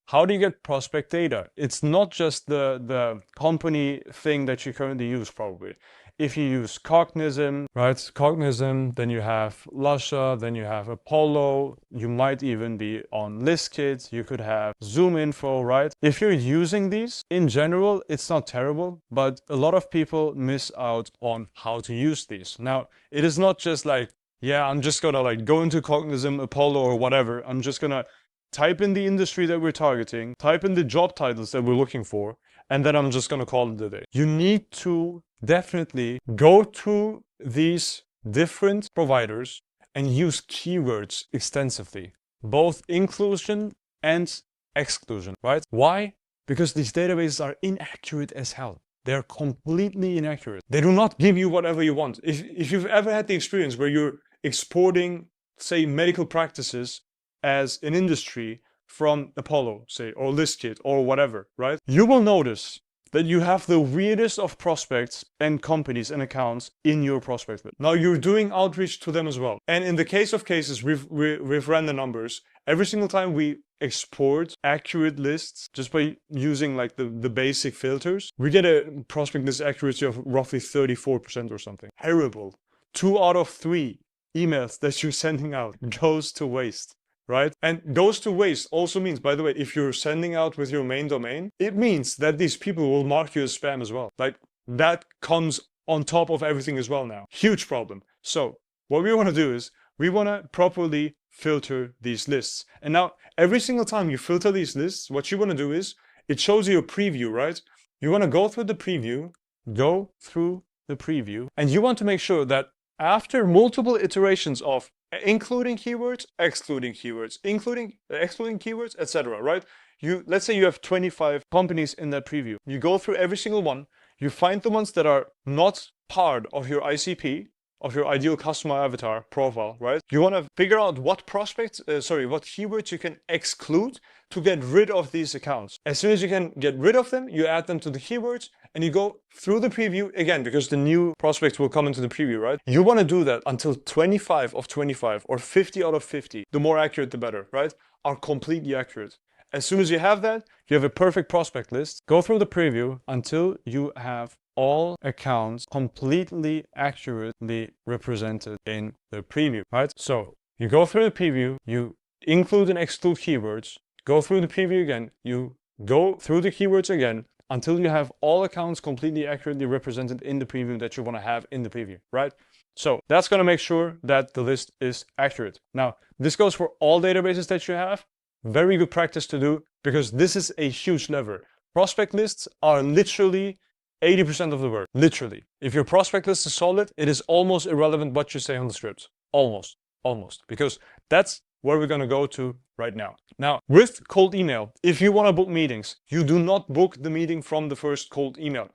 How do you get prospect data? It's not just the company thing that you currently use probably. If you use Cognism, right? Cognism, then you have Lusha, then you have Apollo, you might even be on ListKit, you could have ZoomInfo, right? If you're using these, in general, it's not terrible, but a lot of people miss out on how to use these. Now, it is not just like, yeah, I'm just gonna like go into Cognism, Apollo, or whatever. I'm just gonna type in the industry that we're targeting, type in the job titles that we're looking for, and then I'm just gonna call it a day. You need to definitely go to these different providers and use keywords extensively, both inclusion and exclusion, right? Why? Because these databases are inaccurate as hell. They're completely inaccurate. They do not give you whatever you want. If you've ever had the experience where you're exporting, say, medical practices as an industry from Apollo, say, or ListKit, or whatever, right? You will notice that you have the weirdest of prospects and companies and accounts in your prospect list. Now you're doing outreach to them as well. And in the case of cases, we've ran the numbers. Every single time we export accurate lists just by using like the basic filters, we get a prospect list accuracy of roughly 34% or something. Terrible. 2 out of 3 emails that you're sending out goes to waste. Right? And goes to waste also means, by the way, if you're sending out with your main domain, it means that these people will mark you as spam as well. Like that comes on top of everything as well now. Huge problem. So what we want to do is we want to properly filter these lists. And now every single time you filter these lists, what you want to do is it shows you a preview, right? You want to go through the preview, and you want to make sure that after multiple iterations of including keywords, excluding keywords, excluding keywords, etc., right? Let's say you have 25 companies in that preview. You go through every single one, you find the ones that are not part of your ICP, of your ideal customer avatar profile, right? You want to figure out what keywords you can exclude to get rid of these accounts. As soon as you can get rid of them, you add them to the keywords and you go through the preview again, because the new prospects will come into the preview, right? You want to do that until 25 of 25 or 50 out of 50, the more accurate the better, right? Are completely accurate. As soon as you have that, you have a perfect prospect list. Go through the preview until you have all accounts completely accurately represented in the preview, right? So you go through the preview, you include and exclude keywords, go through the preview again, you go through the keywords again until you have all accounts completely accurately represented in the preview that you want to have in the preview, right? So that's going to make sure that the list is accurate. Now, this goes for all databases that you have. Very good practice to do, because this is a huge lever. Prospect lists are literally 80% of the work, literally. If your prospect list is solid, it is almost irrelevant what you say on the script. Almost, because that's where we're going to go to right now. Now, with cold email, if you want to book meetings, you do not book the meeting from the first cold email.